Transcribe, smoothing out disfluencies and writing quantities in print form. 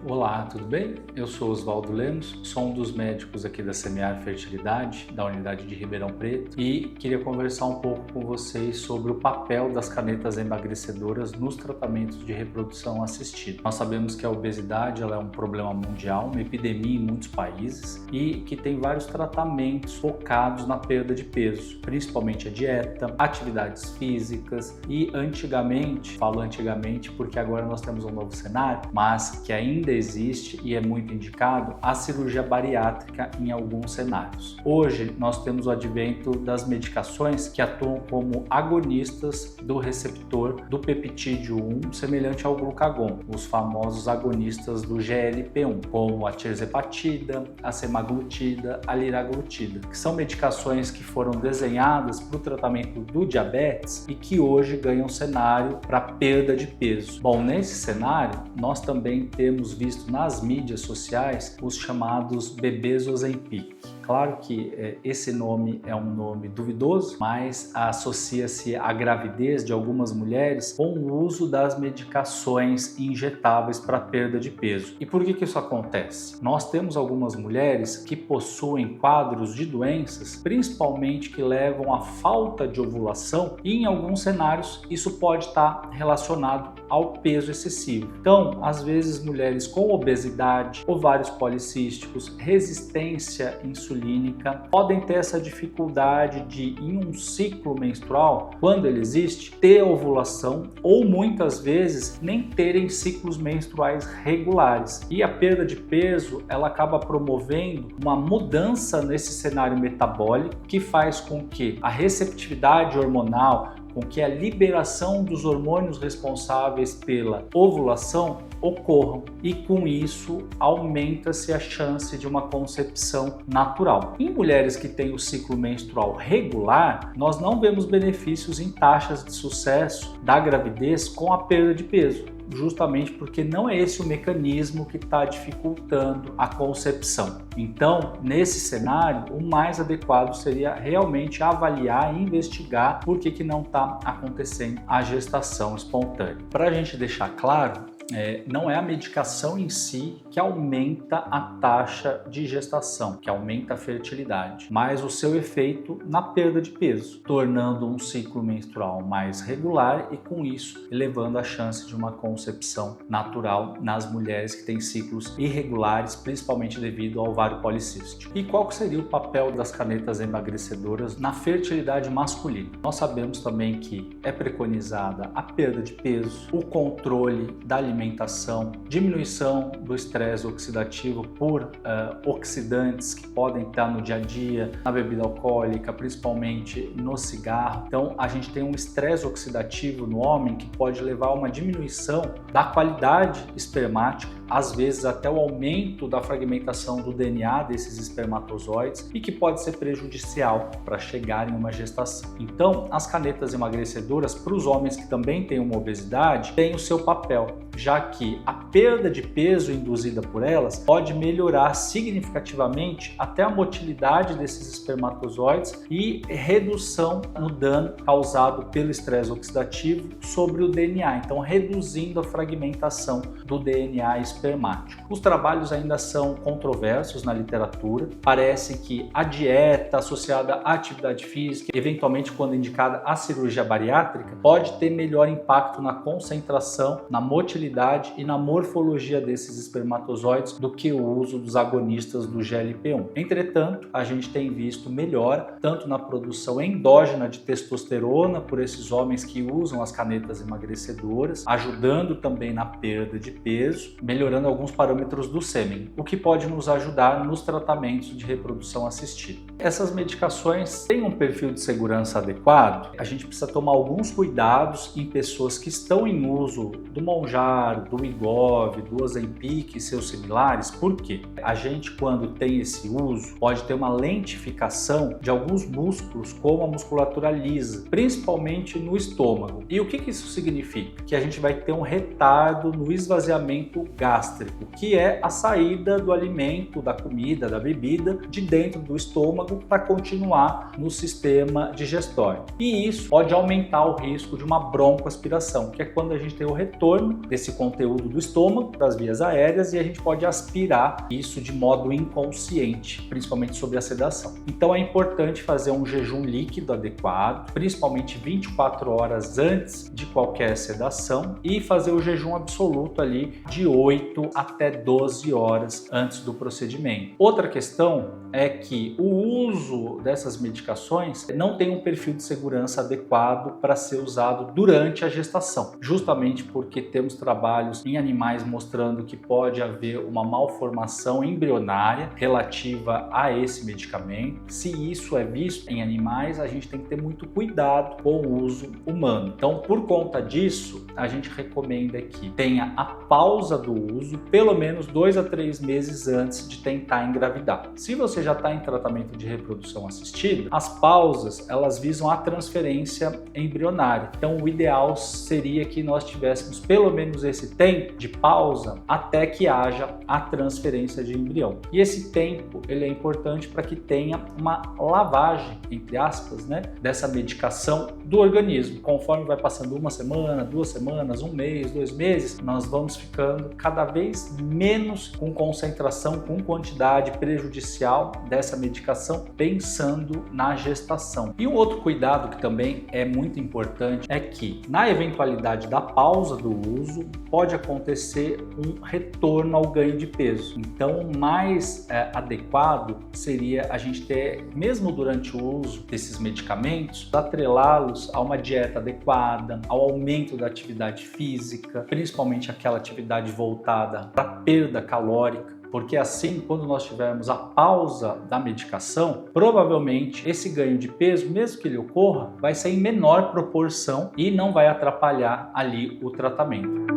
Olá, tudo bem? Eu sou Oswaldo Lemos, sou um dos médicos aqui da Semear Fertilidade, da unidade de Ribeirão Preto, e queria conversar um pouco com vocês sobre o papel das canetas emagrecedoras nos tratamentos de reprodução assistida. Nós sabemos que a obesidade ela é um problema mundial, uma epidemia em muitos países e que tem vários tratamentos focados na perda de peso, principalmente a dieta, atividades físicas e antigamente, falo antigamente porque agora nós temos um novo cenário, mas que ainda existe e é muito indicado a cirurgia bariátrica em alguns cenários. Hoje nós temos o advento das medicações que atuam como agonistas do receptor do peptídeo 1, semelhante ao glucagon, os famosos agonistas do GLP-1, como a tirzepatida, a semaglutida, a liraglutida, que são medicações que foram desenhadas para o tratamento do diabetes e que hoje ganham cenário para perda de peso. Bom, nesse cenário nós também temos visto nas mídias sociais os chamados bebês Ozempic. Claro que esse nome é um nome duvidoso, mas associa-se à gravidez de algumas mulheres com o uso das medicações injetáveis para perda de peso. E por que isso acontece? Nós temos algumas mulheres que possuem quadros de doenças, principalmente que levam à falta de ovulação, e em alguns cenários isso pode estar relacionado ao peso excessivo. Então, às vezes mulheres com obesidade, ovários policísticos, resistência insulínica, podem ter essa dificuldade de, em um ciclo menstrual, quando ele existe, ter ovulação ou muitas vezes nem terem ciclos menstruais regulares. E a perda de peso, ela acaba promovendo uma mudança nesse cenário metabólico que faz com que a receptividade hormonal, com que a liberação dos hormônios responsáveis pela ovulação ocorram, e com isso aumenta-se a chance de uma concepção natural. Em mulheres que têm o ciclo menstrual regular, nós não vemos benefícios em taxas de sucesso da gravidez com a perda de peso, justamente porque não é esse o mecanismo que está dificultando a concepção. Então, nesse cenário, o mais adequado seria realmente avaliar e investigar por que não está acontecendo a gestação espontânea. Para a gente deixar claro, não é a medicação em si que aumenta a taxa de gestação, que aumenta a fertilidade, mas o seu efeito na perda de peso, tornando um ciclo menstrual mais regular e, com isso, elevando a chance de uma concepção natural nas mulheres que têm ciclos irregulares, principalmente devido ao ovário policístico. E qual seria o papel das canetas emagrecedoras na fertilidade masculina? Nós sabemos também que é preconizada a perda de peso, o controle da alimentação, diminuição do estresse oxidativo por oxidantes que podem estar no dia a dia, na bebida alcoólica, principalmente no cigarro. Então, a gente tem um estresse oxidativo no homem que pode levar a uma diminuição da qualidade espermática, às vezes até o aumento da fragmentação do DNA desses espermatozoides, e que pode ser prejudicial para chegar em uma gestação. Então, as canetas emagrecedoras, para os homens que também têm uma obesidade, têm o seu papel, já que a perda de peso induzida por elas pode melhorar significativamente até a motilidade desses espermatozoides e redução no dano causado pelo estresse oxidativo sobre o DNA, então reduzindo a fragmentação do DNA espermático. Os trabalhos ainda são controversos na literatura. Parece que a dieta associada à atividade física, eventualmente quando indicada a cirurgia bariátrica, pode ter melhor impacto na concentração, na motilidade e na morfologia desses espermatozoides do que o uso dos agonistas do GLP-1. Entretanto, a gente tem visto melhora tanto na produção endógena de testosterona por esses homens que usam as canetas emagrecedoras, ajudando também na perda de peso, melhorando alguns parâmetros do sêmen, o que pode nos ajudar nos tratamentos de reprodução assistida. Essas medicações têm um perfil de segurança adequado? A gente precisa tomar alguns cuidados em pessoas que estão em uso do Mounjaro, do Wegovy, do Ozempic e seus similares. Por quê? A gente, quando tem esse uso, pode ter uma lentificação de alguns músculos, como a musculatura lisa, principalmente no estômago. E o que isso significa? Que a gente vai ter um retardo no esvaziamento gástrico, gástrico, que é a saída do alimento, da comida, da bebida de dentro do estômago para continuar no sistema digestório. E isso pode aumentar o risco de uma broncoaspiração, que é quando a gente tem o retorno desse conteúdo do estômago para as vias aéreas e a gente pode aspirar isso de modo inconsciente, principalmente sob a sedação. Então é importante fazer um jejum líquido adequado, principalmente 24 horas antes de qualquer sedação, e fazer o jejum absoluto ali de 8 até 12 horas antes do procedimento. Outra questão é que o uso dessas medicações não tem um perfil de segurança adequado para ser usado durante a gestação, justamente porque temos trabalhos em animais mostrando que pode haver uma malformação embrionária relativa a esse medicamento. Se isso é visto em animais, a gente tem que ter muito cuidado com o uso humano. Então, por conta disso, a gente recomenda que tenha a pausa do uso pelo menos 2 a 3 meses antes de tentar engravidar. Se você já está em tratamento de reprodução assistida, as pausas elas visam a transferência embrionária. Então, o ideal seria que nós tivéssemos pelo menos esse tempo de pausa até que haja a transferência de embrião. E esse tempo ele é importante para que tenha uma lavagem, entre aspas, né, dessa medicação do organismo. Conforme vai passando uma semana, 2 semanas, 1 mês, 2 meses, nós vamos ficando cada vez menos com concentração, com quantidade prejudicial dessa medicação, pensando na gestação. E um outro cuidado que também é muito importante é que, na eventualidade da pausa do uso, pode acontecer um retorno ao ganho de peso. Então, o mais adequado seria a gente ter, mesmo durante o uso desses medicamentos, atrelá-los a uma dieta adequada, ao aumento da atividade física, principalmente aquela atividade voltada para perda calórica, porque assim, quando nós tivermos a pausa da medicação, provavelmente esse ganho de peso, mesmo que ele ocorra, vai ser em menor proporção e não vai atrapalhar ali o tratamento.